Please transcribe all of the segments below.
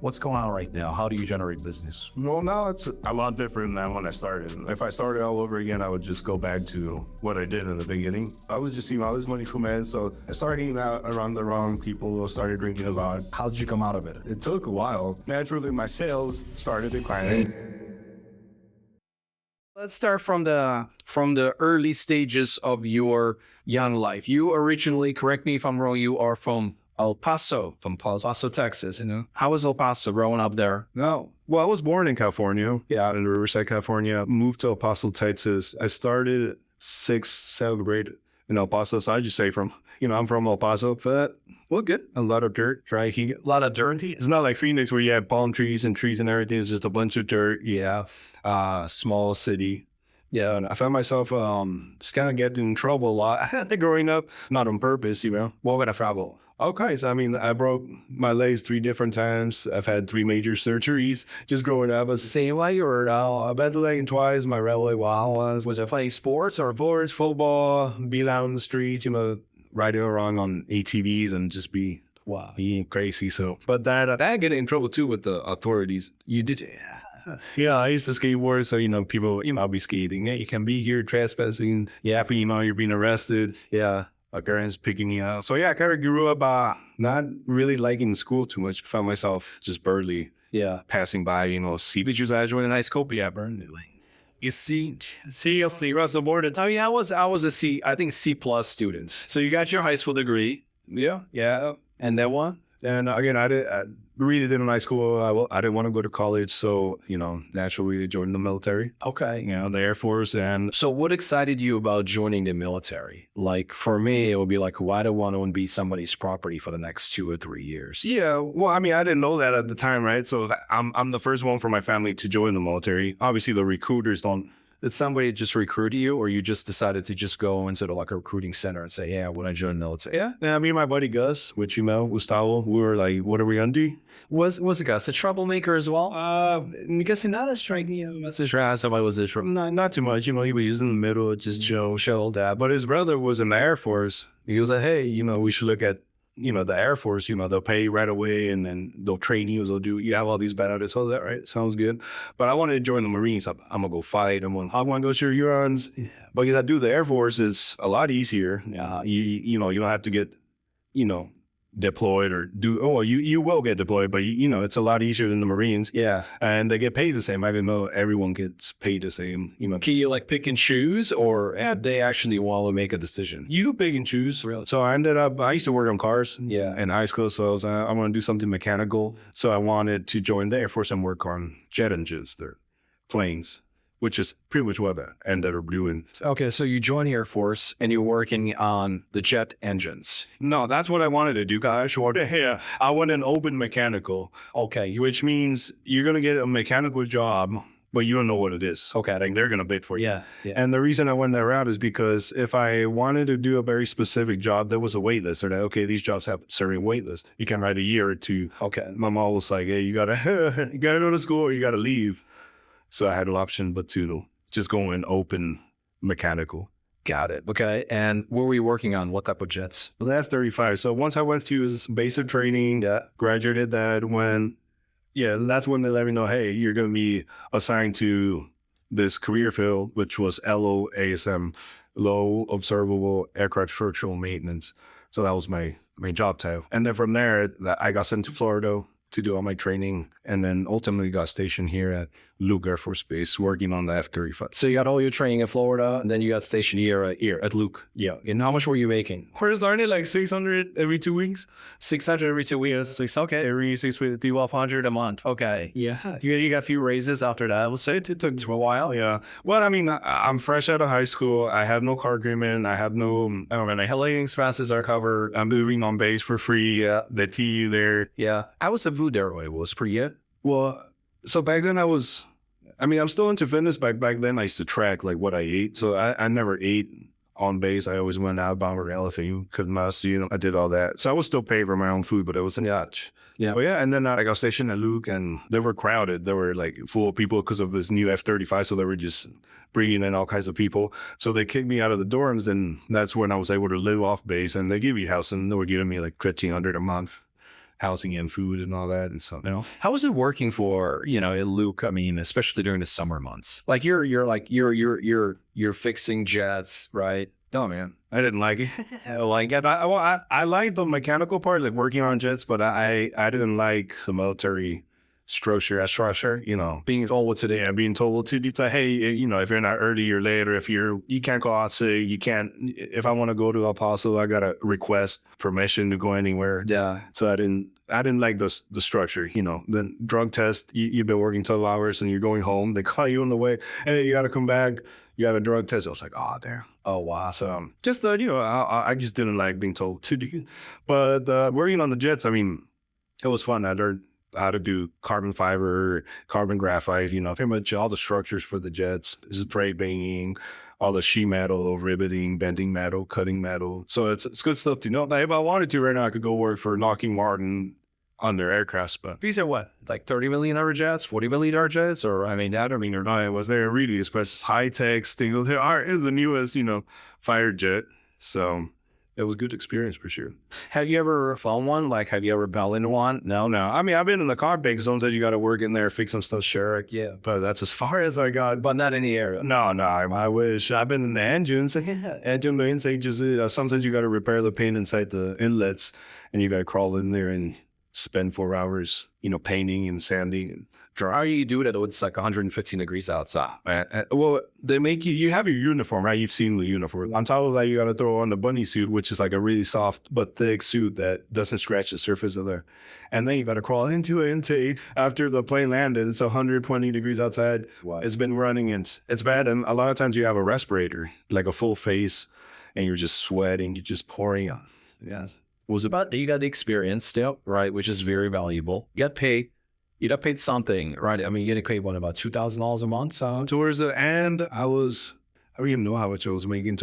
What's going on right now? How do you generate business? Well, now it's a lot different than when I started. If I started all over again, I would just go back to what I did in the beginning. I was just seeing all this money come in, so I started eating out around the wrong people, started drinking a lot. How did you come out of it? It took a while. Naturally, my sales started declining. Let's start from the early stages of your young life. You originally, correct me if I'm wrong, you are from El Paso, Paso, Texas. How was El Paso growing up there? No. Well, I was born in California. Yeah, in Riverside, California. Moved to El Paso, Texas. I started 6th, 7th grade in El Paso. So I just say I'm from El Paso, but well, good. A lot of dirt, dry heat. A lot of dirt. It's not like Phoenix where you have palm trees and trees and everything. It's just a bunch of dirt. Yeah. Small city. Yeah, and I found myself just kind of getting in trouble a lot growing up. Not on purpose, What would I trouble? Okay, so I broke my legs 3 different times. I've had 3 major surgeries just growing up. Same way or I bent the leg twice. My railway was I playing sports or sports, football, be out on the streets, riding around on ATVs and just be being crazy. So, but that I get in trouble too with the authorities. You did? Yeah, I used to skateboard, so people, I'll be skating. Yeah, you can be here trespassing. Yeah, but you're being arrested. Yeah, my parents picking me up. So yeah, I kind of grew up not really liking school too much. Found myself just barely passing by, see pictures. I joined a nice Copa, burned it. You see, Russell Borden. I mean, I was a C, I think C plus student. So you got your high school degree. Yeah. And that one? And again, I really didn't like school. I didn't want to go to college, so naturally I joined the military. Okay, the Air Force. And so, what excited you about joining the military? Like for me, it would be like, why do I want to be somebody's property for the next 2 or 3 years? Yeah, well, I didn't know that at the time, right? So I'm the first one for my family to join the military. Obviously, the recruiters don't. Did somebody just recruit you, or you just decided to just go into like a recruiting center and say, "Yeah, I want to join the military"? Yeah. Me and my buddy Gus, which Gustavo, we were like, "What are we gonna do?" Was Gus a troublemaker as well? Because not as striking. Somebody was a not too much. He was in the middle, just chill that. But his brother was in the Air Force. He was like, "Hey, we should look at." The Air Force, they'll pay you right away and then they'll train you. You have all these benefits. All that, right? Sounds good. But I wanted to join the Marines. I'm going to go fight. I want to go shoot urons. Yeah. But because I do the Air Force, it's a lot easier. You don't have to get, deployed or you will get deployed, but it's a lot easier than the Marines. Yeah. And they get paid the same. I didn't know everyone gets paid the same. Can you like pick and choose, or they actually want to make a decision? You pick and choose. Really. So I used to work on cars in high school. So I want to do something mechanical. So I wanted to join the Air Force and work on jet engines, their planes, which is pretty much what I ended up doing. Okay, so you join the Air Force and you're working on the jet engines. No, that's what I wanted to do, guys. Yeah, I want an open mechanical. Okay. Which means you're going to get a mechanical job, but you don't know what it is. Okay. I think they're going to bid for you. Yeah. And the reason I went that route is because if I wanted to do a very specific job, there was a wait list. Or that, okay, these jobs have a certain wait list. You can write a year or 2. Okay. My mom was like, hey, you got to go to school or you got to leave. So I had an option but to just go in open mechanical. Got it. Okay. And what were you working on? What type of jets? The F-35. So once I went through basic training, graduated that that's when they let me know, hey, you're going to be assigned to this career field, which was LOASM, Low Observable Aircraft Structural Maintenance. So that was my job title. And then from there, I got sent to Florida to do all my training, and then ultimately got stationed here at Luke Air Force Base working on the F-35. So you got all your training in Florida, and then you got stationed here at Luke. Yeah. And how much were you making? We're starting like 600 every 2 weeks. 600 every 2 weeks. Okay. Every 6 weeks, 1,200 a month. Okay. Yeah. You got a few raises after that. We'll say it took a while. Yeah. Well, I'm fresh out of high school. I have no car agreement. I have no, living expenses are covered. I'm moving on base for free. Yeah. They pay you there. Yeah. I was a food there. It was per year. Well, so back then I'm still into fitness. Back then I used to track like what I ate. So I never ate on base. I always went out, bomber elephant, could must, I did all that. So I was still paying for my own food, but it wasn't much. Yeah. But and then I got stationed at Luke and they were crowded. They were like full of people because of this new F-35. So they were just bringing in all kinds of people. So they kicked me out of the dorms and that's when I was able to live off base and they give you house and they were giving me like $1,500 a month. housing and food and all that. And so, you know, How is it working for, Luke? I mean, especially during the summer months. Like you're fixing jets, right? no, man, I didn't like it. I liked the mechanical part, like working on jets, but I didn't like the military structure, being told what to do, being told what to do. Hey, if you're not early or late, or if you can't go out, say you can't. If I want to go to El Paso, I gotta request permission to go anywhere. Yeah. So I didn't like the structure. The drug test. You've been working 12 hours and you're going home. They call you on the way. Hey, you gotta come back. You have a drug test. I was like, oh, damn. Oh, wow. So just I just didn't like being told to do. But working on the jets, I mean, it was fun. I learned how to do carbon fiber, carbon graphite, pretty much all the structures for the jets, spray painting, all the sheet metal, riveting, bending metal, cutting metal. So it's good stuff to know. Now, if I wanted to right now, I could go work for Lockheed Martin on their aircrafts, but These are what? Like $30 million jets, $40 million jets? Or, I mean, or not, it was there really, especially high-tech things. The newest, fighter jet. So it was a good experience for sure. have you ever flown one? Like, have you ever bell into one? No. I mean, I've been in the car big zones that you got to work in there, fix some stuff, sure. Yeah. But that's as far as I got. But not in the area. No, I wish. I've been in the engines. Engine mains, sometimes you got to repair the paint inside the inlets, and you got to crawl in there and spend 4 hours, painting and sanding and How do you do it? It's like 115 degrees outside. well, they make you have your uniform, right? You've seen the uniform. On top of that, you got to throw on the bunny suit, which is like a really soft but thick suit that doesn't scratch the surface of there. And then you got to crawl into it after the plane landed. It's 120 degrees outside. Wow. It's been running and it's bad. And a lot of times you have a respirator, like a full face, and you're just sweating. You're just pouring on. Yes. Was about you got the experience still, right? Which is very valuable. You got paid. You got paid something, right? I mean, you get paid about $2,000 a month. So towards the end, I don't even know how much I was making.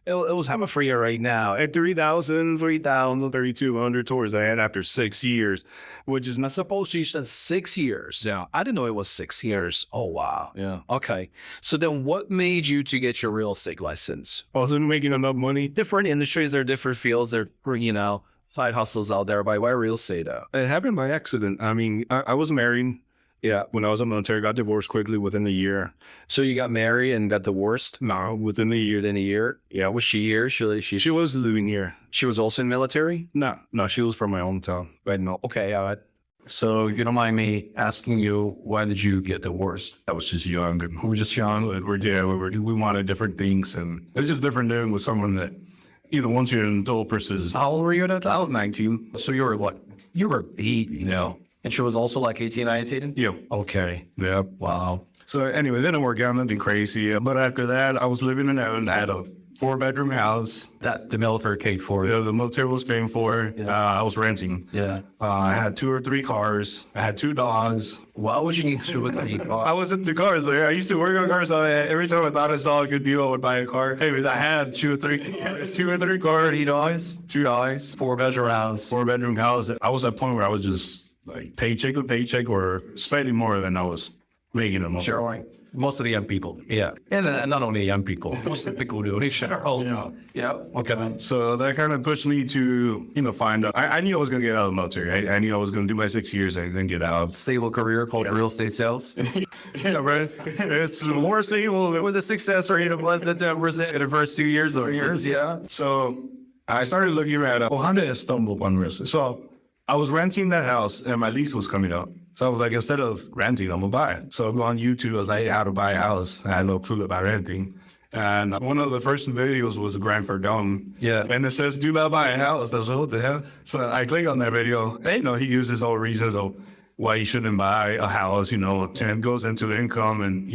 It was having free right now at 3,000, 3,200 towards the end after 6 years, which is not supposed to. you said 6 years. Yeah, I didn't know it was 6 years. Oh wow. Yeah. Okay. So then, what made you to get your real estate license? I wasn't making enough money. Different industries, there are different fields. There, side hustles out there. Why real estate? It happened by accident. I mean, I was married. Yeah, when I was in the military, got divorced quickly within a year. So you got married and got divorced? No, within a year. Within a year? Yeah. Was she here? She was living here. She was also in military? No, she was from my hometown. Right? No. Okay, all right. So you don't mind me asking you, why did you get divorced? I was just young. We were just young. We wanted different things, and it's just different living with someone that, once you're an adult person. How old were you at that time? I was 19. So you were what? You were 8, And she was also like 18, 19? Yeah. Okay. Yeah. Wow. So anyway, it didn't work out, nothing crazy. But after that, I was living in I had a 4-bedroom house. That the military paid for. Yeah, the military was paying for. Yeah. I was renting. Yeah. I had 2 or 3 cars. I had 2 dogs. Why would you need 2 or 3 cars? I was into cars. I used to work on cars. So every time I thought I saw a good deal, I would buy a car. Anyways, I had 2 or 3 cars. 2 or 3 cars. $2. 4-bedroom house. 4-bedroom house. I was at a point where I was just like paycheck to paycheck or spending more than I was making a month. Sure. Right. Most of the young people. Yeah. And not only young people. Most of the people do. Sure. Oh, yeah. Yeah. Okay. So that kind of pushed me to, find out. I knew I was going to get out of the military. I knew I was going to do my 6 years and then get out. Stable career called real estate sales. Yeah, right. It's more stable With a success rate of less than 10% in the first 2 years, 3 years. Yeah. So I started looking at how did I stumble upon real estate? So I was renting that house and my lease was coming up. So I was like, instead of renting, I'm going to buy it. So I go on YouTube, I was like, how to buy a house. I had no clue about renting. And one of the first videos was Grand Verdun. Yeah. And it says, do not buy a house. I was like, what the hell? So I click on that video. He uses all reasons of why you shouldn't buy a house, and it goes into the income and,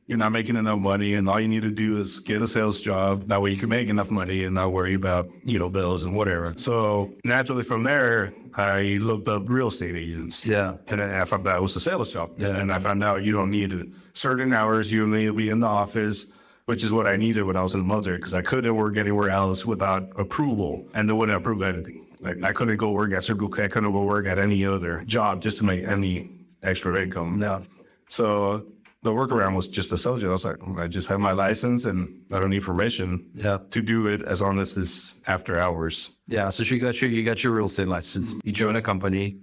you're not making enough money and all you need to do is get a sales job. That way you can make enough money and not worry about, bills and whatever. So naturally from there, I looked up real estate agents. Yeah. And then I found out it was a sales job. Yeah. And I found out you don't need certain hours. You need to be in the office, which is what I needed when I was in the military because I couldn't work anywhere else without approval and they wouldn't approve anything. Like I couldn't go work at Circle K. I couldn't go work at any other job just to make any extra income. Yeah. So the workaround was just a sales job. I was like, I just have my license and I don't need permission to do it as long as it's after hours. Yeah, so you got your real estate license. You join a company,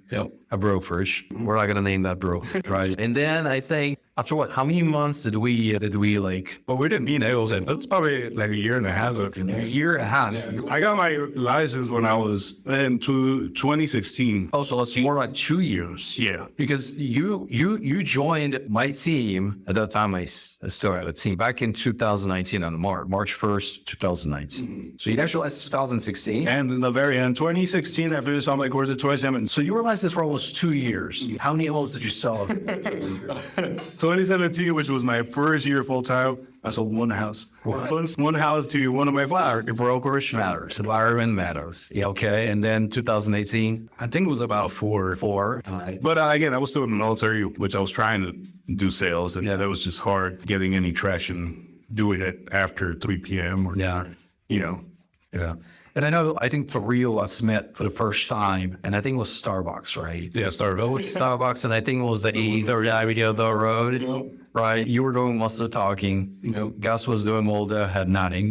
a brokerage. We're not gonna name that brokerage, right? And then I think after what? How many months did we like? But we didn't meet Nails, and it was probably like a year and a half. A year and a half. I got my license when I was in 2016. Oh, so it's more like 2 years. Yeah. Because you joined my team at that time. I still had a team back in 2019 on March 1st, 2019. So you actually licensed 2016. And in the very end, 2016, I finished all my course at 27. So you were licensed for almost 2 years. How many homes did you sell? 2017, which was my first year full time, I sold one house. One house to one of my flowers. Brokerage matters. Environment matters. Yeah, okay. And then 2018? I think it was about four. But again, I was still in the military, which I was trying to do sales. And that was just hard getting any traction doing it after 3 p.m. or, you know. Yeah. And I think for real, us met for the first time, and I think it was Starbucks, right? Yeah, Starbucks, and I think it was the 83rd Avenue of the road, right? You were doing most of the talking. Gus was doing all the head nodding.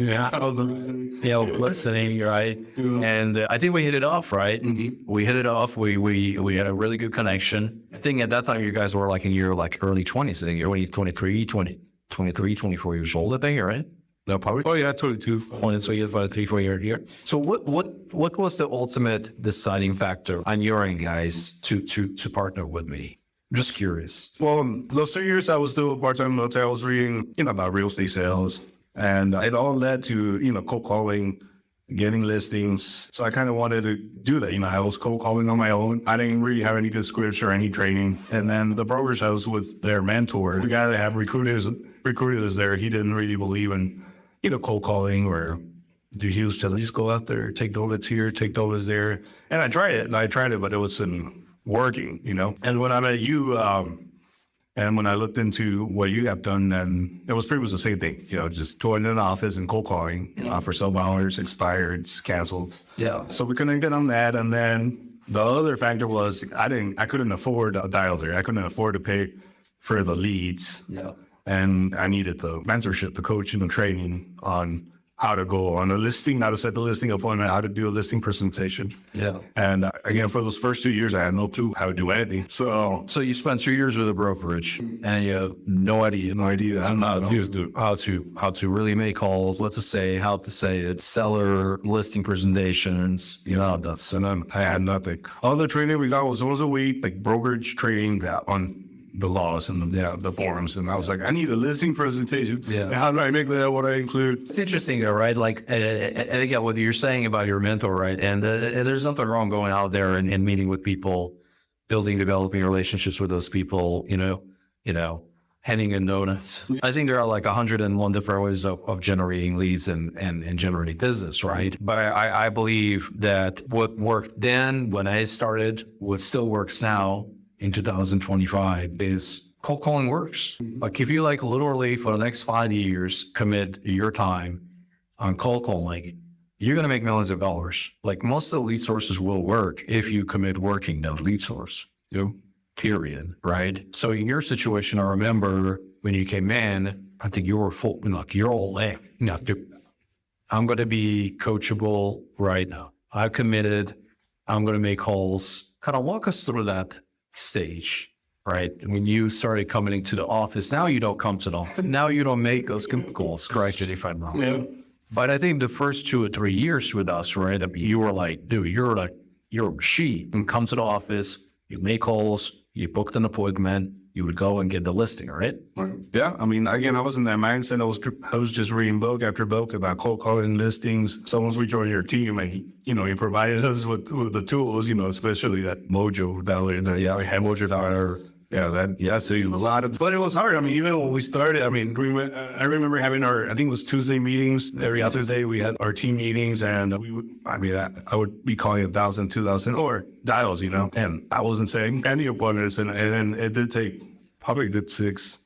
Listening, right? And I think we hit it off, right? Mm-hmm. We hit it off. We had a really good connection. I think at that time, you guys were like in your early 20s. I think you're 23, 24 years old, I think, right? No, probably. Oh, yeah, 22. 3, 4 years here. So what was the ultimate deciding factor on your end, guys, to partner with me? Just curious. Well, those 3 years I was still part-time in the military. I was reading, about real estate sales, and it all led to, cold calling, getting listings. So I kind of wanted to do that. I was cold calling on my own. I didn't really have any good scripts or any training. And then the brokers I was with their mentor, the guy that had recruited us there, he didn't really believe in cold calling, or he was telling, just go out there, take donuts here, take donuts there. And I tried it, but it wasn't working, And when I met you, and when I looked into what you have done, then it was pretty much the same thing, just going in an office and cold calling, for sale hours, expired, canceled. Yeah. So we connected on that. And then the other factor was I couldn't afford a dial there. I couldn't afford to pay for the leads. Yeah. And I needed the mentorship, the coaching, the training on how to go on a listing, how to set the listing appointment, how to do a listing presentation. Yeah. And again, for those first 2 years, I had no clue how to do anything. So you spent 2 years with a brokerage, and you have no idea how to really make calls, what to say, how to say it, seller listing presentations. That's and then I had nothing. All the training we got was once a week, like brokerage training on the laws and the forums. And I was like, I need a listing presentation. Yeah. How do I make that? What do I include? It's interesting though, right? Like, and again, what you're saying about your mentor, right? And there's nothing wrong going out there and meeting with people, developing relationships with those people, handing in donuts. I think there are like 101 different ways of generating leads and generating business, right? But I believe that what worked then when I started, what still works now, in 2025 is cold calling works. Like if you literally for the next 5 years commit your time on cold calling, you're going to make millions of dollars. Like most of the lead sources will work if you commit working that lead source, period, right? So in your situation, I remember when you came in, I think you were full, you're all in. I'm going to be coachable right now. I've committed. I'm going to make calls. Kind of walk us through that stage, right? When you started coming into the office, now you don't come to the office. Now you don't make those calls, correct me if I'm wrong. Yeah. But I think the first 2 or 3 years with us, right? I mean, you were like, dude, you're a machine. You come to the office, you make calls, you booked an appointment, you would go and get the listing, right? Yeah. I mean, again, I was in that mindset. I was just reading book after book about cold calling listings. So once we joined your team, you provided us with the tools, especially that Mojo dollar, we had Mojo dollar. So a lot of, but it was hard. I mean, even when we started, I remember having I think it was Tuesday meetings. Every other day we had our team meetings, and I would be calling 1,000, 2,000 or dials, and I wasn't saying any appointments. And then it did take probably good six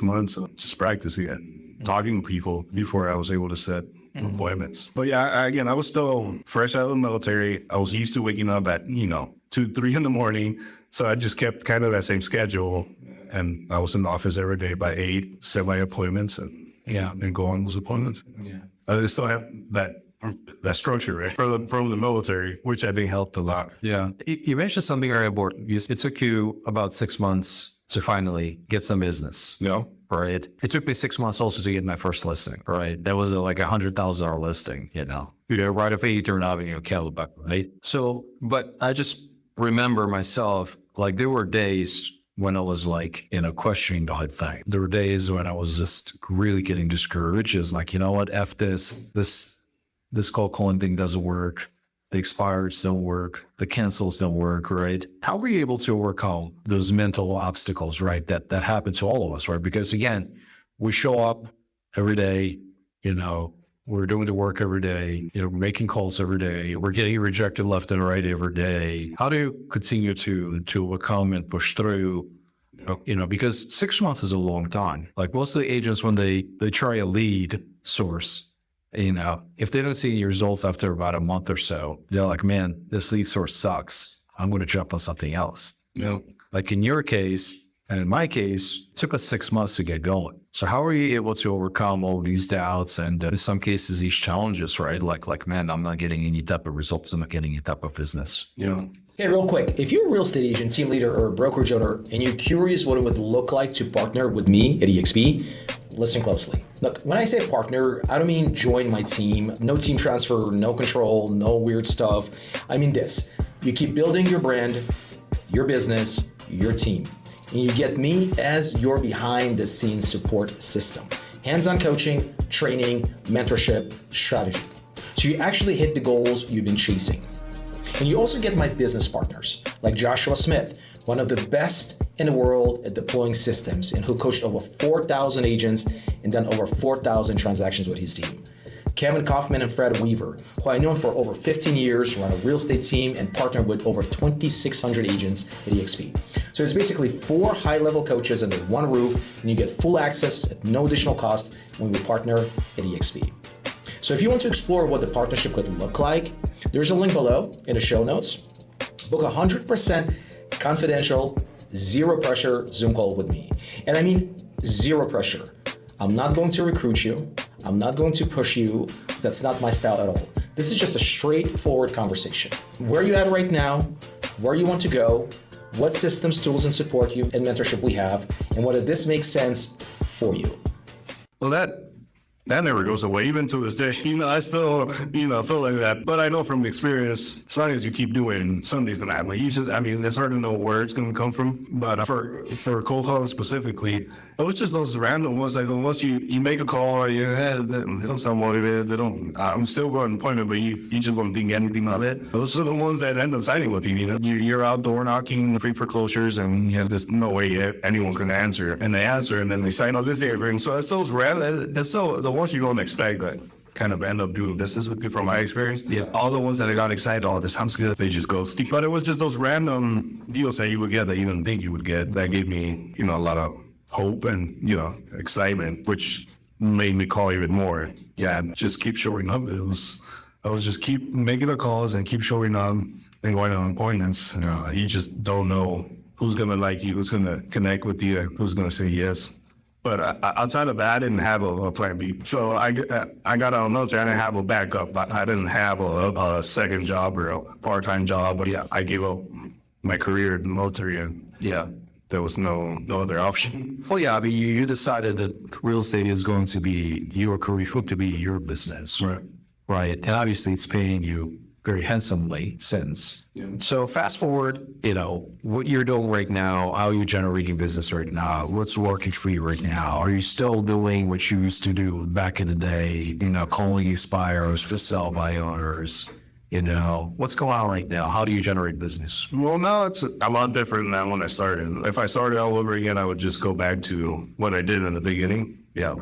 months of just practicing it, talking to people before I was able to set appointments. But yeah, again, I was still fresh out of the military. I was used to waking up at, 2, 3 in the morning. So I just kept kind of that same schedule, and I was in the office every day by 8, set my appointments, and go on those appointments. Yeah. I still have that that structure, right? From the military, which I think helped a lot. Yeah. You mentioned something very important. It took you about 6 months to finally get some business. No. Right. It took me 6 months also to get my first listing. Right. That was like $100,000 listing, right off 83rd Avenue, Calabac. Right. So, but I just remember myself, like there were days when I was like, questioning the whole thing. There were days when I was just really getting discouraged. It's like, you know what, F this cold calling thing doesn't work. The expires don't work. The cancels don't work, right? How were you able to overcome those mental obstacles, right? That happen to all of us, right? Because again, we show up every day, we're doing the work every day, making calls every day. We're getting rejected left and right every day. How do you continue to overcome and push through? Because 6 months is a long time. Like most of the agents, when they try a lead source, if they don't see any results after about a month or so, they're like, man, this lead source sucks. I'm going to jump on something else. Like in your case, and in my case, it took us 6 months to get going. So how are you able to overcome all these doubts and in some cases, these challenges, right? Like, man, I'm not getting any type of results. I'm not getting any type of business. Hey, real quick, if you're a real estate agent, team leader, or a brokerage owner, and you're curious what it would look like to partner with me at EXP, listen closely. Look, when I say partner, I don't mean join my team, no team transfer, no control, no weird stuff. I mean this. You keep building your brand, your business, your team, and you get me as your behind-the-scenes support system. Hands-on coaching, training, mentorship, strategy. So you actually hit the goals you've been chasing. And you also get my business partners, like Joshua Smith, one of the best in the world at deploying systems and who coached over 4,000 agents and done over 4,000 transactions with his team. Kevin Kaufman and Fred Weaver, who I known for over 15 years, run a real estate team and partner with over 2,600 agents at EXP. So it's basically 4 high-level coaches under one roof, and you get full access at no additional cost when we partner at EXP. So if you want to explore what the partnership could look like, there's a link below in the show notes. Book 100% confidential, zero pressure Zoom call with me. And I mean zero pressure. I'm not going to recruit you. I'm not going to push you. That's not my style at all. This is just a straightforward conversation. Where are you at right now? Where you want to go? What systems, tools, and support you and mentorship we have? And whether this makes sense for you. Well, that never goes away, even to this day. I still, feel like that. But I know from experience, as long as you keep doing, something's going to happen. It's hard to know where it's going to come from. But for cold calling specifically, it was just those random ones. Like once you make a call, they don't sound motivated. I'm still going to point it, but you just won't think anything of it. Those are the ones that end up signing with you. You're outdoor knocking free foreclosures, and there's no way anyone's going to answer. And they answer, and then they sign on this agreement. So it's those random. It's so the ones you don't expect that kind of end up doing business with you, from my experience. Yeah. All the ones that I got excited, this sounds good, they just go steep. But it was just those random deals that you would get that you didn't think you would get that gave me, a lot of hope and, excitement, which made me call even more. Yeah, just keep showing up. I was just keep making the calls and keep showing up and going on appointments. You just don't know who's going to like you, who's going to connect with you, who's going to say yes. But outside of that, I didn't have a plan B. So I got out of the military. I didn't have a backup. I didn't have a second job or a part-time job. But I gave up my career in the military, and there was no other option. Well, you decided that real estate is going to be your career, to be your business. Right. And obviously it's paying you very handsomely since. So fast forward, what you're doing right now, how you're generating business right now, what's working for you right now? Are you still doing what you used to do back in the day, calling expires for sell by owners? What's going on right now? How do you generate business? Well, now it's a lot different than when I started. If I started all over again, I would just go back to what I did in the beginning. Yeah.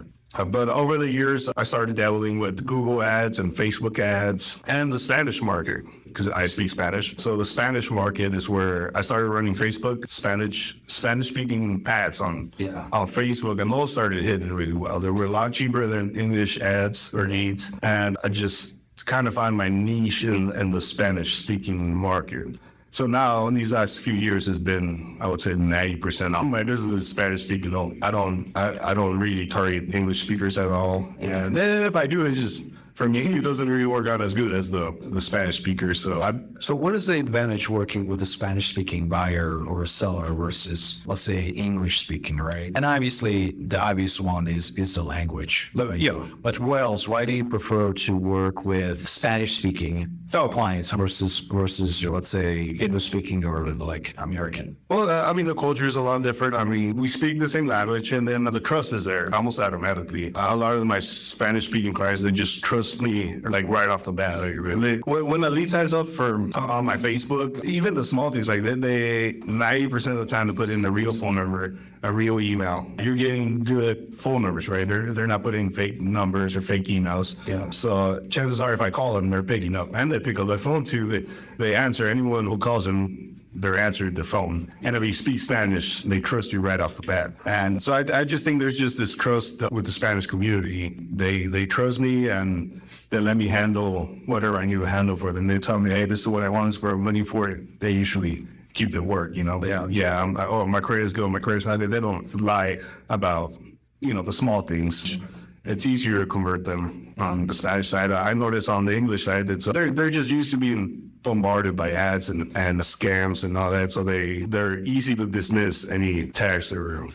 But over the years, I started dabbling with Google ads and Facebook ads and the Spanish market, because I speak Spanish. So the Spanish market is where I started running Facebook, Spanish-speaking ads on Facebook, and those started hitting really well. They were a lot cheaper than English ads or leads, and I just kind of find my niche in the Spanish-speaking market. So now in these last few years has been, I would say 90% of my business is Spanish speaking. I don't really target English speakers at all. And then if I do, it's just for me, it doesn't really work out as good as the Spanish speaker. So what is the advantage working with a Spanish-speaking buyer or a seller versus, let's say, English-speaking, right? And obviously, the obvious one is the language. But what else? Why do you prefer to work with Spanish-speaking clients versus, let's say, English-speaking or like American? Well, I mean, the culture is a lot different. I mean, we speak the same language, and then the trust is there almost automatically. A lot of my Spanish-speaking clients, they just trust me like right off the bat. Like, when the lead signs up for on my Facebook, even the small things like that, they 90% of the time to put in the real phone number, a real email. You're getting good phone numbers, right? They're not putting fake numbers or fake emails. Yeah. So chances are, if I call them, they're picking up, and they pick up the phone too. They answer. Anyone who calls them, they're answering the phone. And if you speak Spanish, they trust you right off the bat. And so I just think there's just this trust with the Spanish community. They trust me, and they let me handle whatever I need to handle for them. They tell me, hey, this is what I want, this is what I'm money for it. They usually keep the work, you know. My credit is good, my credit's not good. They don't lie about, the small things. It's easier to convert them on the Spanish side. I notice on the English side, they're just used to being bombarded by ads and scams and all that, so they're easy to dismiss any text or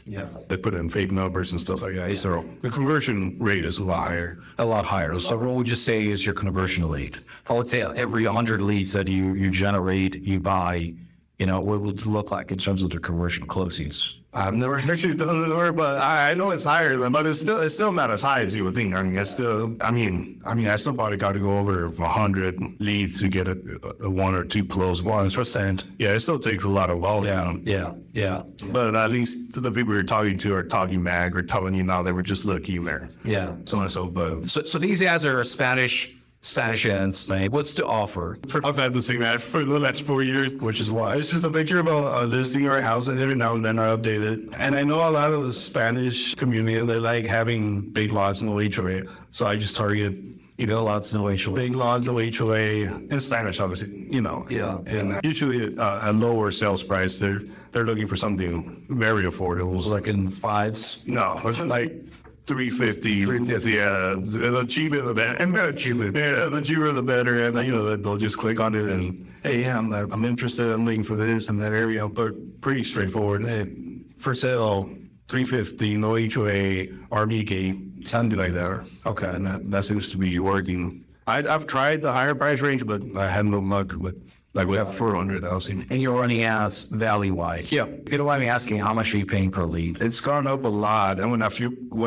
they put in fake numbers and stuff like that. So the conversion rate is a lot higher. So what would you say is your conversion rate? I would say every 100 leads that you generate, you buy, what would it look like in terms of the conversion closings? I've never actually done the number, but I know it's higher, but it's still not as high as you would think. I mean, I still probably got to go over 100 leads to get a 1 or 2 close 1%. Yeah, it still takes a lot of volume. Yeah. But at least the people you're talking to are talking back or telling you now they were just looking there. Yeah. So and so, but So these guys are Spanish ends, mate. What's the offer? I've had the same ad for the last 4 years, which is why it's just a picture of a listing or a house, and every now and then I update it. And I know a lot of the Spanish community, they like having big lots, no HOA. So I just target, Lots, no HOA. big lots, no HOA, in Spanish, obviously, Yeah. And usually a lower sales price. They're looking for something very affordable. Like in fives? No, it's like 350, yeah, the cheaper the better, and the cheaper the better, and they'll just click on it and, hey, yeah, I'm interested in looking for this and that area, but pretty straightforward. Hey, for sale, 350, no HOA, RBK, something like that. Okay. And that seems to be working. I've tried the higher price range, but I had no luck with. Like we have 400,000. And you're running ads valley-wide. Yeah. If you don't mind me asking, how much are you paying per lead? It's gone up a lot. And when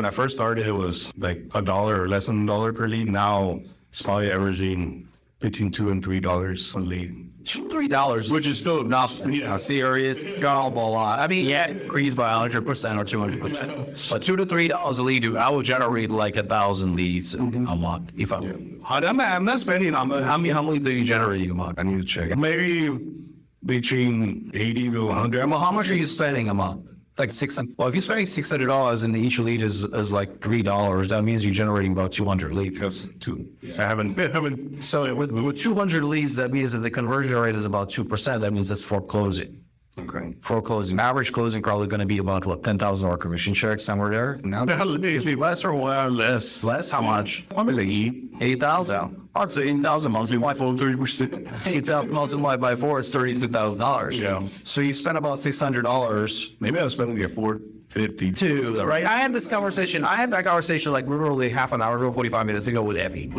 I first started, it was like $1 or less than $1 per lead. Now it's probably averaging between $2 and $3 a lead. $3, Which is still not serious, gone up a lot. I mean, yeah, increased by 100% or 200%. But $2 to $3 a lead, dude, I would generate like 1,000 leads a month. If I'm not spending on how many leads are you generating a month? I need to check. Maybe between 80 to 100. Well, how much are you spending a month? Like $600. Well, if you're spending $600 and each lead is like $3, that means you're generating about 200 leads. That's two. I haven't. So with 200 leads, that means that the conversion rate is about 2%. That means that's for closing. Okay. For closing, average closing probably going to be about $10,000 commission check somewhere there. Now less or less. Less? How much? I'm like 8,000. I'd say 8,000 multiplied by 30%. 8,000 multiplied by 4 is $32,000. Yeah. So you spend about $600. Maybe I was spending like $450. Right. I had that conversation like literally half an hour ago, 45 minutes ago with Eddie.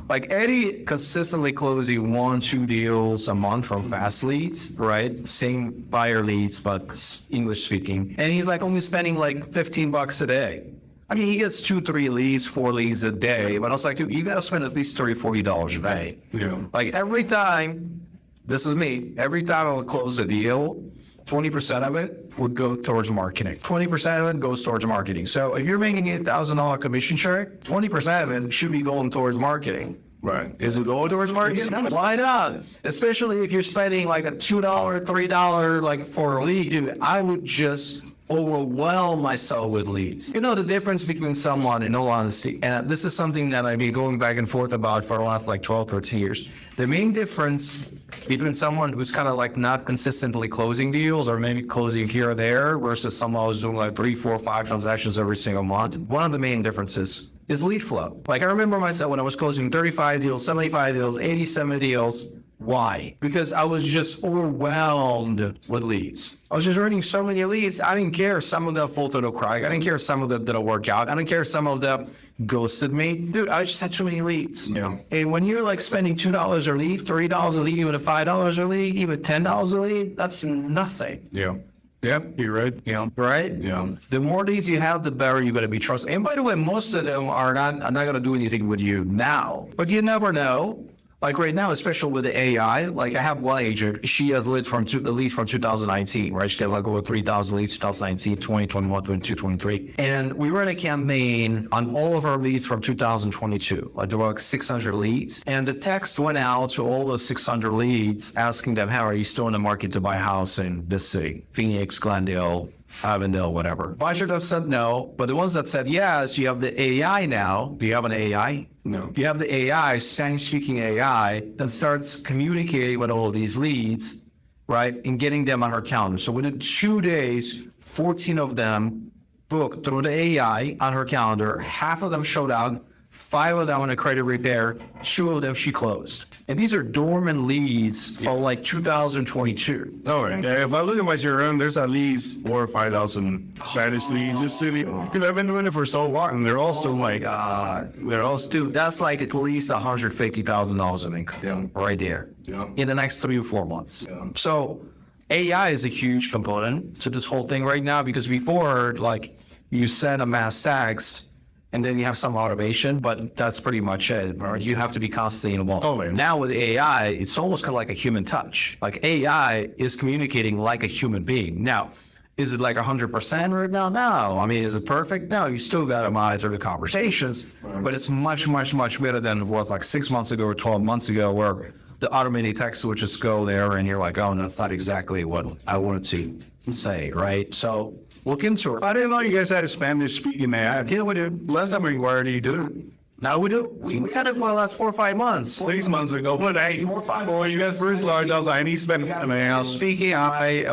Like Eddie consistently closing 1-2 deals a month from fast leads, right? Same buyer leads, but English speaking. And he's like only spending like $15 a day. I mean, he gets 2-3 leads, 4 leads a day, but I was like, dude, you got to spend at least $30-40 a day. Yeah. Like every time, this is me, every time I would close a deal, 20% of it would go towards marketing. 20% of it goes towards marketing. So if you're making $8,000 commission check, 20% of it should be going towards marketing. Right. Is it going towards marketing? Why not? Especially if you're spending like a $2, $3 like for a lead, dude, I would just overwhelm myself with leads. You know, the difference between someone, in all honesty, and this is something that I've been going back and forth about for the last like 12, 13 years. The main difference between someone who's kind of like not consistently closing deals or maybe closing here or there versus someone who's doing like 3, 4, 5 transactions every single month, one of the main differences is lead flow. Like I remember myself when I was closing 35 deals, 75 deals, 87 deals. Why? Because I was just overwhelmed with leads. I was just earning so many leads. I didn't care. Some of them fall through the crack. I didn't care. Some of them didn't work out. I didn't care. Some of them ghosted me. Dude, I just had too many leads. Yeah. And when you're like spending $2 a lead, $3 a lead, even $5 a lead, even $10 a lead, that's nothing. Yeah. Yeah, you're right. Yeah. Right? Yeah. The more leads you have, the better you're going to be trusted. And by the way, most of them are not going to do anything with you now, but you never know. Like right now, especially with the AI, like I have one agent, she has leads from 2019, right? She had like over 3,000 leads, 2019, 2021, 22, 23. And we ran a campaign on all of our leads from 2022. Like there were like 600 leads. And the text went out to all those 600 leads asking them, how are you still in the market to buy a house in this city? Phoenix, Glendale, Avondale, whatever. I should have said no, but the ones that said yes, you have the AI now. Do you have an AI? No. You have the AI, Spanish-speaking AI, that starts communicating with all of these leads, right, and getting them on her calendar. So within 2 days, 14 of them booked through the AI on her calendar. Half of them showed up. 5 of them on a credit repair, 2 of them she closed. And these are dormant leads from like 2022. All right. Yeah, if I look at my CRM, there's at least 4,000 or 5,000 Spanish leads just sitting. Because I've been doing it for so long, and they're all still like, they're all still. Dude, that's like at least $150,000 in income right there in the next 3 or 4 months. So AI is a huge component to this whole thing right now, because before, like, you send a mass text and then you have some automation, but that's pretty much it. Right? You have to be constantly involved. Oh, man. Now with AI, it's almost kind of like a human touch. Like AI is communicating like a human being. Now, is it like 100% right now? No. I mean, is it perfect? No. You still got to monitor the conversations, but it's much, much, much better than it was like 6 months ago or 12 months ago, where the automated text would just go there and you're like, oh, no, that's not exactly what I wanted to say, right? So look into it. I didn't know you guys had a Spanish-speaking AI. Yeah, we do. Last time we inquired, you did. Now we do. We had it for the last 4 or 5 months. 6 months ago. But hey, boy, you guys first large. I was like, I need Spanish. Man, Speaking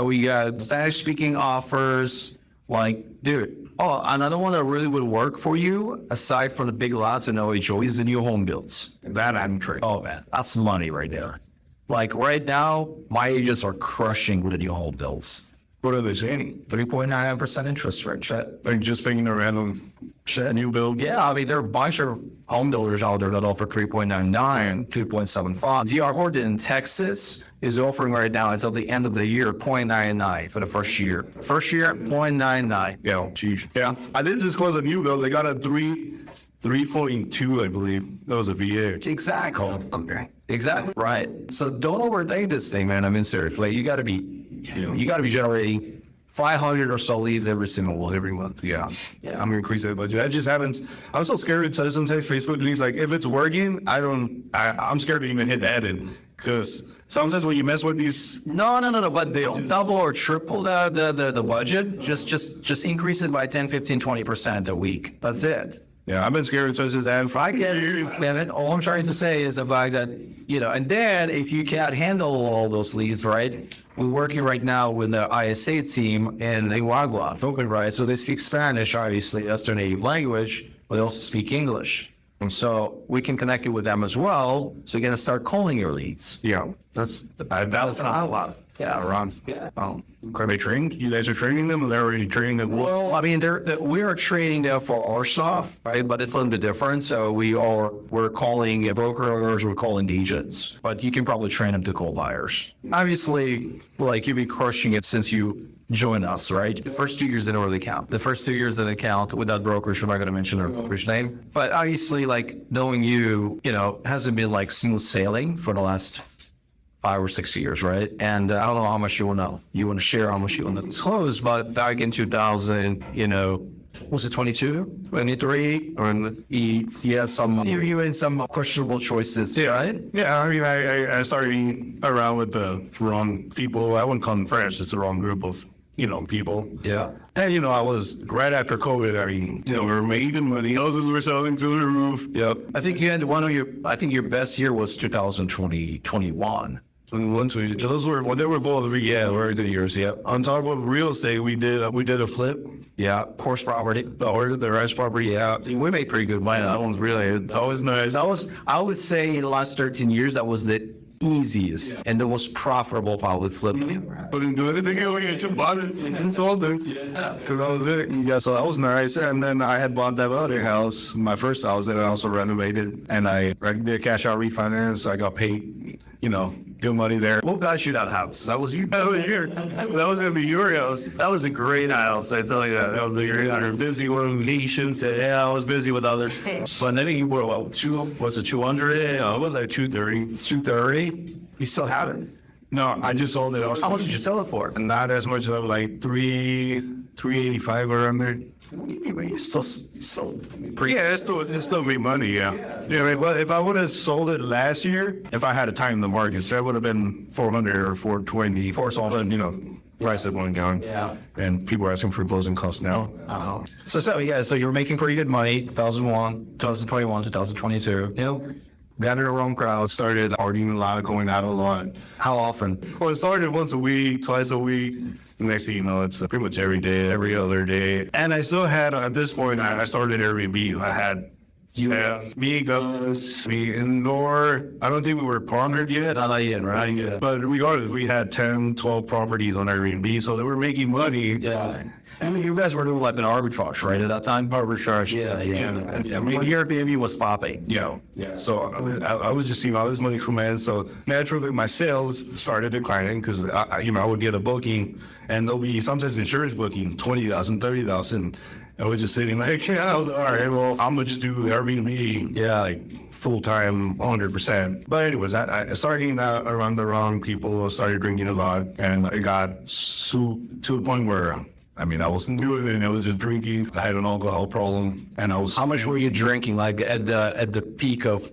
we got Spanish-speaking offers. Like, dude. Oh, another one that really would work for you, aside from the big lots and OHO, is the new home builds. that I'm tricked. Oh, man. That's money right there. Like, right now, my agents are crushing with the new home builds. What are they saying? 3.99% interest rate, Chet. Like just picking a random new build? Yeah, I mean, there are a bunch of home builders out there that offer 3.99, 2.75. D.R. Horton in Texas is offering right now until the end of the year 0.99 for the first year. First year, 0.99. Yeah, geez. Yeah. I did just close a new build. They got a 3.2, I believe. That was a VA. Exactly. Okay. Exactly. Right. So don't overthink this thing, man. I mean, seriously, you got to be generating 500 or so leads every month. Yeah. I'm gonna increase that budget. I just haven't. I'm so scared to sometimes Facebook leads. Like if it's working, I'm scared to even hit the edit, because sometimes when you mess with these, No. But they'll double or triple the budget. Just increase it by 10, 15, 20% a week. That's it. yeah, I've been scared to just add. I get it. All I'm trying to say is the fact that, and then if you can't handle all those leads, right? We're working right now with the ISA team in Nicaragua, right? So they speak Spanish, obviously, that's their native language, but they also speak English. And so we can connect you with them as well. So you're going to start calling your leads. Yeah, that's not a lot. Yeah, Ron. Yeah. Are they trained? You guys are training them, or they're already training them? Well, I mean, we are training them for our stuff, right? But it's a little bit different. So we're calling brokers, we're calling agents, but you can probably train them to call buyers. Obviously, like you'll be crushing it since you join us, right? The first 2 years didn't really count. The first 2 years didn't count without brokers. We're not going to mention our broker's name, but obviously, like knowing you, hasn't been like smooth sailing for the last 5 or 6 years, right? And I don't know how much you want to share, how much you want to disclose, but back in 2000, was it 22, 23, or you had you made some questionable choices, right? Yeah, I mean, I started around with the wrong people. I wouldn't call them friends, just the wrong group of people. Yeah. And, I was right after COVID. I mean, we were making money. Houses were selling to the roof. Yep. I think you had I think your best year was 2021. Those were, they were both, very good years. Yeah. On top of real estate, we did a flip. Yeah. Horse property. The ranch property. Yeah. We made pretty good money. That one's really, it's always nice. I would say in the last 13 years, that was the easiest and the most profitable probably flip. Couldn't do anything else. We just bought it and sold it. Because that was it. Yeah, so that was nice. And then I had bought that other house, my first house, that I also renovated. And I did cash out refinance. I got paid, good money there. What got you that house? That was you. That was gonna be your house. That was a great house. I tell you that. That was a great house. Busy with vacations. Yeah, I was busy with others. But then you were was it 200? Yeah, it was like 230. 230. You still have it? No, I just sold it. How much did you sell it for? Not as much, like 385 around there. You still pretty. Yeah, it's still big money. Yeah. Well, if I would have sold it last year, if I had a time in the market, that would have been 400 or 420 for something. Price of going down. Yeah. And people are asking for closing costs now. Uh-huh. So you were making pretty good money. 2001, 2021, 2022. Gathered a wrong crowd, started partying a lot, going out a lot. How often? Well, it started once a week, twice a week. Next thing you know, it's pretty much every day, every other day. And I still had, at this point, I started Airbnb. I had amigos, we indoor. I don't think we were partnered yet. Not yet, right? Yeah. But regardless, we had 10, 12 properties on Airbnb, so they were making money. Yeah. I mean, you guys were doing like an arbitrage, right? At that time? Arbitrage. Yeah. I mean, Airbnb was popping. Yeah. So I was just seeing all this money come in. So naturally, my sales started declining because I would get a booking, and there'll be sometimes insurance booking, 20,000, 30,000. I was just sitting like, I was like, all right, well, I'm gonna just do Airbnb, like full time, 100%. But anyways, I started hanging out around the wrong people. I started drinking a lot, and it got to the point where, I wasn't doing it, and I was just drinking. I had an alcohol problem, and I was. How much were you drinking? Like at the peak of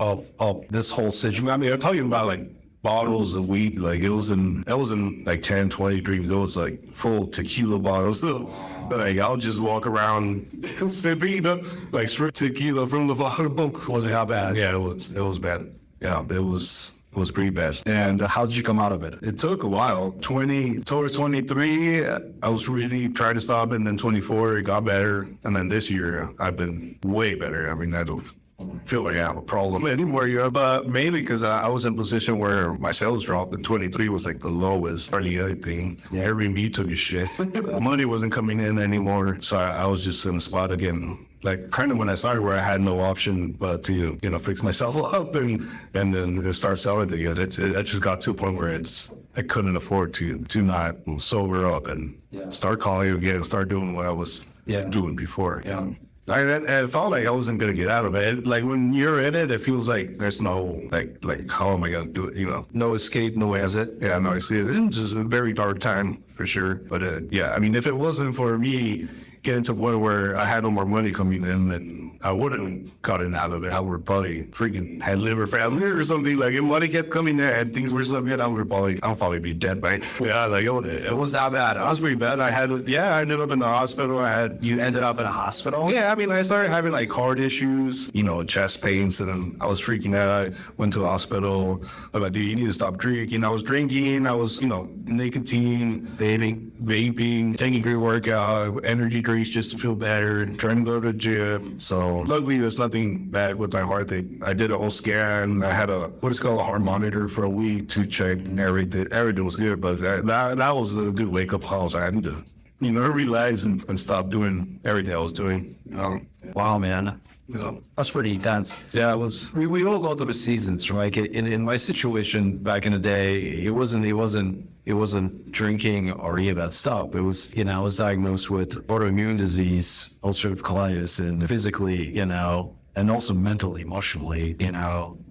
this whole situation? I'm talking about like bottles of weed. Like it wasn't like 10, 20 drinks. It was like full tequila bottles. Like I'll just walk around sipping like straight tequila from the bottle. Wasn't how bad? Yeah, it was bad. Yeah, it was pretty bad. And how did you come out of it? It took a while. Towards 23, I was really trying to stop, and then 24, it got better. And then this year, I've been way better. I don't feel like I have a problem anymore, but mainly because I was in a position where my sales dropped, and 23 was like the lowest for anything. Airbnb took a shit. Money wasn't coming in anymore, so I was just in a spot again. Like kind of when I started, where I had no option but to fix myself up and then start selling again. It just got to a point where I couldn't afford to not sober up and start calling again, start doing what I was doing before. Yeah. I felt like I wasn't gonna get out of it. Like when you're in it, it feels like there's no like how am I gonna do it? No escape, no exit. Yeah, no escape. It's just a very dark time for sure. But if it wasn't for me getting to a point where I had no more money coming in, then I wouldn't gotten out of it. I would probably freaking had liver failure or something. Like if money kept coming in and things were so good, I'll probably be dead by it. Yeah, like it was that bad. It was pretty bad. I ended up in the hospital. You ended up in a hospital? Yeah, I started having like heart issues, chest pains, and then I was freaking out. I went to the hospital. I'm like, dude, you need to stop drinking. I was drinking. I was, nicotine, vaping, taking pre-workout, energy drinks just to feel better, trying to go to the gym. So luckily, there's nothing bad with my heart. I did a whole scan. I had a heart monitor for a week to check everything. Everything was good, but that was a good wake up call. So I had to, relax and stop doing everything I was doing. Wow, man. That's pretty intense. Yeah, it was. We all go through the seasons, right? In my situation back in the day, it wasn't drinking or any of that stuff. It was, I was diagnosed with autoimmune disease, ulcerative colitis, and physically, and also mentally, emotionally,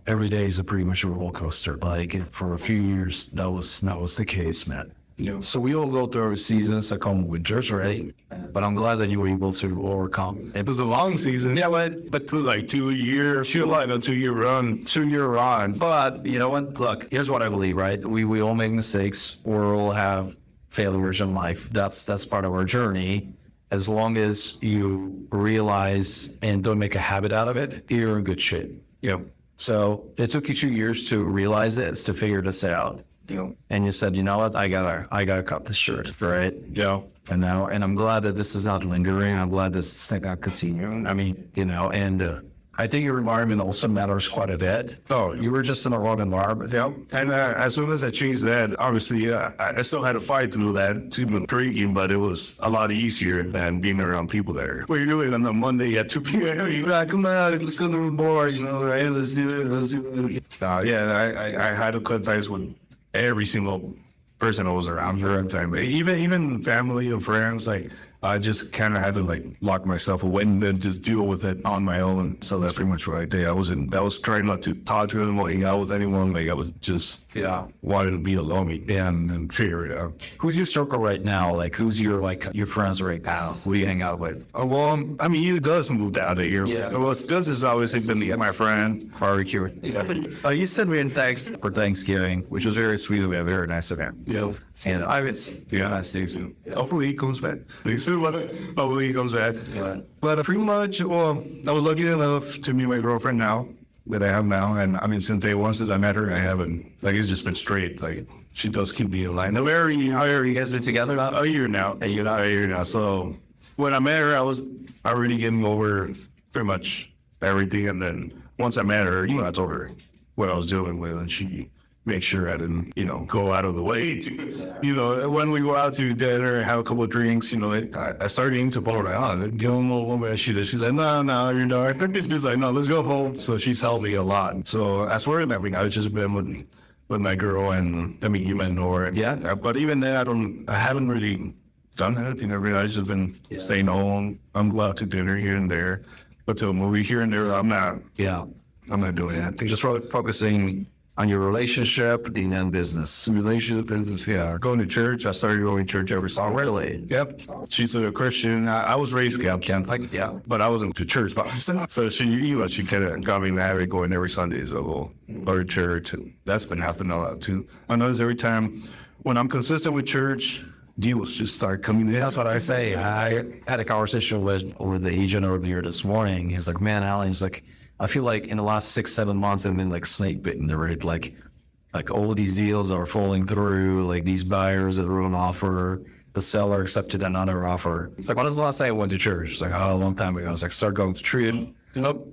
every day is a pretty much a roller coaster. Like for a few years, that was the case, man. So we all go through seasons that come with winters, right? But I'm glad that you were able to overcome. It was a long season. Yeah, but like 2 years. Feel like a 2 year run. 2 year run. But you know what? Look, here's what I believe, right? We all make mistakes. We all have failures in life. That's part of our journey. As long as you realize and don't make a habit out of it, you're in good shape. So it took you 2 years to realize this, to figure this out. And you said, you know what, I gotta cut this short, right? And I'm glad that this is not lingering. I'm glad this is not continuing. I mean, and I think your environment also matters quite a bit. Oh, You were just in the wrong environment. Yeah, and as soon as I changed that, obviously, I still had to fight through that. It's even intriguing, but it was a lot easier than being around people there. What are you doing on a Monday at 2 p.m.? You're like, come on, let's go to the bar, hey, let's do it. I had to cut ties with every single person I was around for that time. Even family and friends, like, I just kind of had to lock myself away and then just deal with it on my own. So that's pretty much what I did. I was trying not to talk to anyone, hang out with anyone. I was just wanted to be alone and figure it out. Who's your circle right now? Who's your friends right now? Who do you hang out with? You Gus moved out of here. Yeah. Well, Gus has always been my friend. Barbecue. You sent me in thanks for Thanksgiving, which was very sweet of you. Very nice of him. Yeah. And I would nice too. Hopefully he comes back. Hopefully he comes back. Yeah. But pretty much, I was lucky enough to meet my girlfriend now that I have now. And since day one, since I met her, I haven't, it's just been straight. She does keep me in line. How are you guys been together now? A year now. A year now. So when I met her, I was already getting over pretty much everything. And then once I met her, I told her what I was doing with, and she make sure I didn't, go out of the way to, when we go out to dinner, have a couple of drinks, I started to pull her out. Give him a little bit. She said, no, you're not. I think it's just no, let's go home. So she's helped me a lot. So I swear that I've just been with my girl, and you met Nora. Yeah. But even then, I haven't really done anything. I've just been staying home. I'm go out to dinner here and there, go to a movie here and there. I'm not doing that. Just focusing on your relationship and then business. Relationship, business, going to church. I started going to church every Sunday. Oh, really? Yep. She's a Christian. I was raised Catholic. But I wasn't to church by myself. So she kind of got me in the habit going every Sunday. So we'll go to church. And that's been happening a lot too. I notice every time when I'm consistent with church, deals just start coming in. That's what I say. I had a conversation with the agent over here this morning. He's like, man, Alan, he's like, I feel like in the last 6-7 months, I've been snake bitten, right? Like all of these deals are falling through, these buyers that wrote an offer, the seller accepted another offer. It's like, when was the last time I went to church? It's like, a long time ago. I was like, start going to church.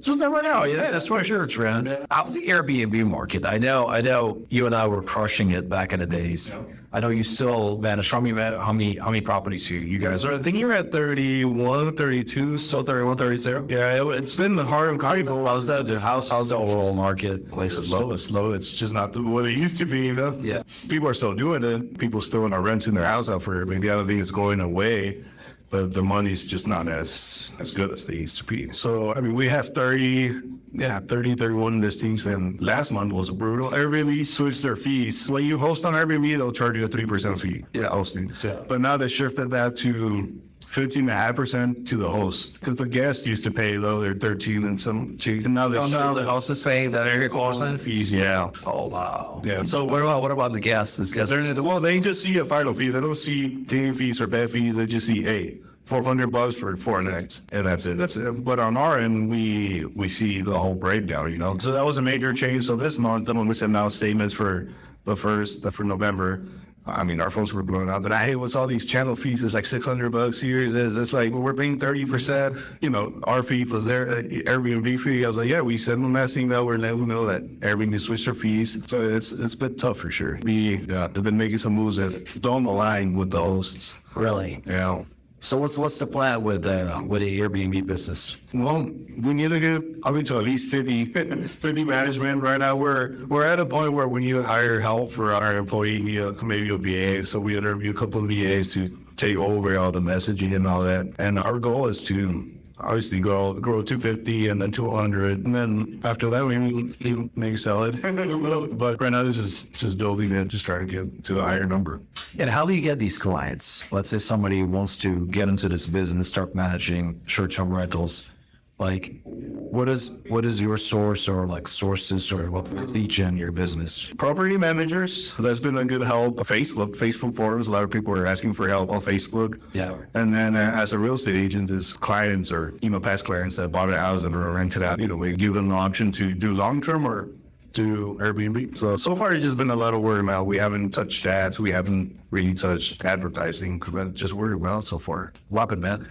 Just never know. Yeah, that's my church, man. How's the Airbnb market? I know you and I were crushing it back in the days. I know you still manage. How many properties you guys are? I think you're at 31, 32, so 31, 32. Yeah, it's been hard and hard. How's the overall marketplace? It's slow. It's just not what it used to be, Yeah. People are still doing it. People still are renting their house out for it. Maybe the other thing is going away, but the money's just not as good as they used to be. So, we have 31 listings, and last month was brutal. Airbnb switched their fees. When you host on Airbnb, they'll charge you a 3% fee. Hosting. Yeah. But now they shifted that to 15.5% to the host, because the guests used to pay they're 13 and some change, and now they the host is paying that area cost fees. Yeah. Oh wow. Yeah. So what about the guests? They just see a final fee. They don't see gaming fees or bed fees. They just see $400 for 4 nights, and that's it. But on our end, we see the whole breakdown. So that was a major change. So this month, when we send out statements for for November, our phones were blown out. That what's all these channel fees? It's like $600 here. It's like, we're paying 30%. Our fee was their Airbnb fee. I was like, yeah, we send them that email. We're letting them know that Airbnb switched their fees. So it's been tough for sure. They've been making some moves that don't align with the hosts. Really? Yeah. So what's the plan with the Airbnb business? Well, we need to get to at least 50 management. Right now, we're at a point where we need to hire help for our employee, maybe a VA. So we interview a couple of VAs to take over all the messaging and all that. And our goal is to obviously grow 250 and then 200, and then after that we maybe sell it. But right now this is just building it, just trying to get to a higher number. And how do you get these clients? Let's say somebody wants to get into this business, start managing short-term rentals. what is your source or like sources or what lead in your business? Property managers, that's been a good help. Facebook forums, a lot of people are asking for help on Facebook. Yeah. And then as a real estate agent, is clients or, past clients that bought a house and are rented out, we give them an option to do long-term or do Airbnb. So far it's just been a lot of word of mouth. We haven't touched ads. We haven't really touched advertising. Just word of mouth so far. Love it, man.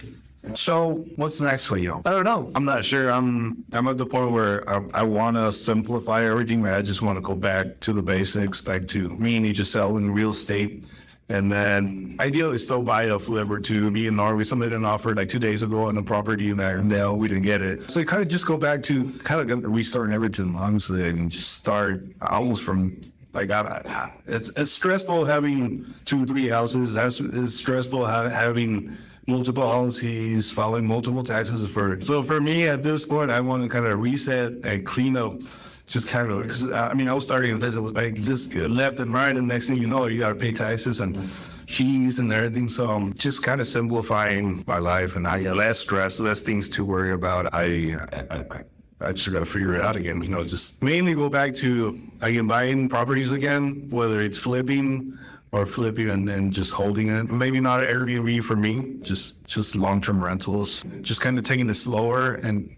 So what's next for you? I don't know. I'm not sure. I'm at the point where I want to simplify everything. I just want to go back to the basics, back to mainly just selling real estate. And then ideally still buy a flip or two. Me and Norway submitted an offer like 2 days ago on a property in Arendelle. We didn't get it. So kind of just go back to kind of restarting everything, honestly, and just start almost from like, it's stressful having 2-3 houses. It's stressful having multiple policies, filing multiple taxes So for me at this point, I want to kind of reset and clean up. Just kind of, because I was starting a business with like this left and right, and next thing you know, you got to pay taxes and fees and everything. So I'm just kind of simplifying my life, and I less stress, less things to worry about. I just got to figure it out again. Just mainly go back to again buying properties again, whether it's flipping and then just holding it. Maybe not an Airbnb for me, just long-term rentals. Just kind of taking it slower and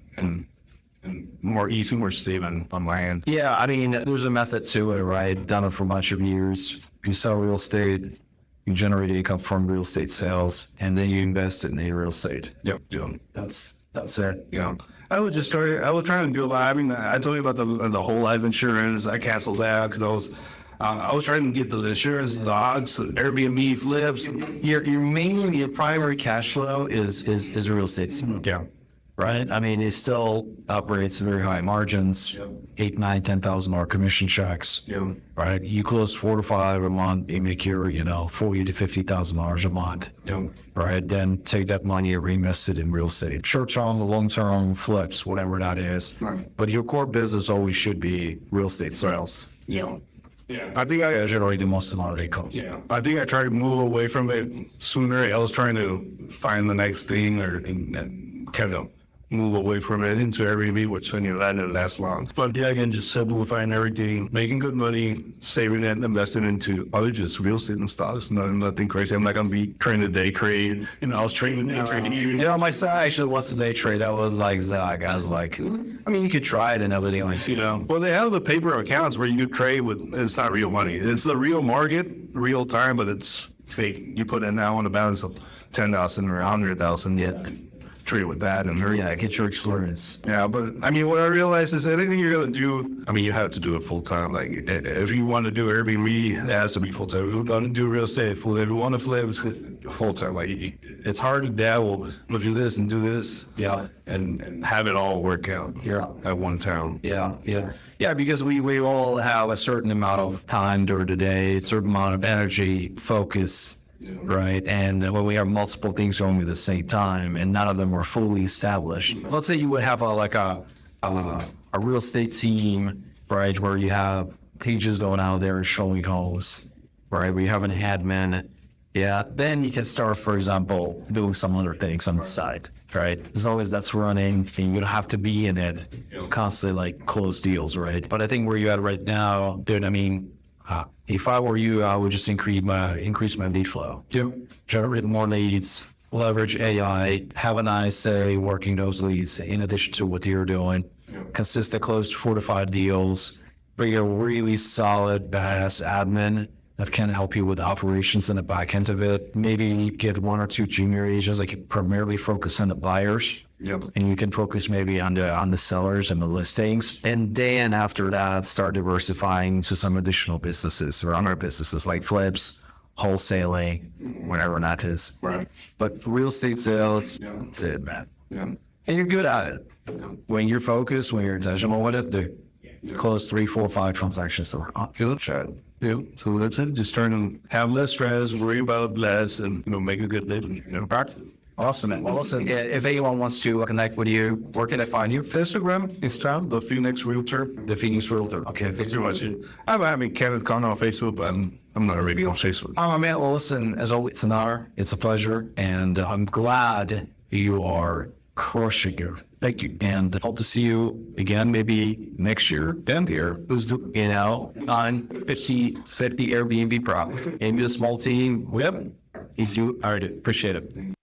more easy, more stable on my end. Yeah, there's a method to it, right? Done it for a bunch of years. You sell real estate, you generate income from real estate sales, and then you invest it in a real estate. Yep. That's it. Yeah. I was trying to do a lot. I told you about the whole life insurance. I canceled that because I was trying to get the insurance, dogs, Airbnb flips. Your primary cash flow is real estate. Yeah. Right? it still operates at very high margins, $8,000, $9,000, $10,000 commission checks. Yeah. Right? You close 4 to 5 a month, you make your, $40,000 to $50,000 a month. Yeah. Right? Then take that money and reinvest it in real estate. Short-term, long-term flips, whatever that is. Right. But your core business always should be real estate sales. Yeah. Yeah. I think I generate the most amount of income. Yeah. I think I tried to move away from it sooner. I was trying to find the next thing and kind of move away from it into Airbnb, which when you land, it lasts long. But yeah, again, just simplifying everything, making good money, saving it, and investing into other just real estate and stocks. Nothing crazy. I'm not going to be trying to day trade. I was trading day trading. Yeah, my son actually wants to day trade. I was like, Zach, you could try it and everything like Well, they have the paper accounts where you could trade with, it's not real money. It's the real market, real time, but it's fake. You put in now on a balance of 10,000 or 100,000. Yeah. Trade with that and get your experience. Yeah, but what I realized is anything you're gonna do, you have to do it full time. Like if you want to do Airbnb, it has to be full time. If you're gonna do real estate, if you want to flip, it's full time. Like it's hard to dabble, but do this and do this, and have it all work out at one time. Yeah, because we all have a certain amount of time during the day, a certain amount of energy, focus. Right. And when we have multiple things going at the same time and none of them are fully established, let's say you would have a real estate team, right, where you have pages going out there and showing homes, right, where you have an admin. Yeah. Then you can start, for example, doing some other things on the side, right? As long as that's running and you don't have to be in it constantly, like close deals, right? But I think where you're at right now, dude, if I were you, I would just increase my lead flow. Generate more leads, leverage AI, have an ISA working those leads in addition to what you're doing. Consistent close to 4 to 5 deals. Bring a really solid, badass admin that can help you with operations in the back end of it. Maybe get 1 or 2 junior agents that can primarily focus on the buyers. And you can focus maybe on the sellers and the listings. And then after that, start diversifying to some additional businesses or other businesses like flips, wholesaling, whatever that is. Right. But real estate sales, that's it, man. Yeah. And you're good at it. When you're focused, when you're intentional with it, close 3, 4, 5 transactions. So good shot. Yeah. So that's it. Just trying to have less stress, worry about less, and make a good living. Practice. Awesome. Well, listen, if anyone wants to connect with you, where can I find you? Instagram, the Phoenix Realtor. Okay, Thanks very much. I'm having Kenneth Cano on Facebook, but I'm not really on Facebook. Oh, man. Well, listen, as always, it's an honor. It's a pleasure. And I'm glad you are crushing it. Thank you. And hope to see you again, maybe next year, 10th year. Who's on 50 Airbnb prop. Maybe a small team. Yep. If you, all right, appreciate it.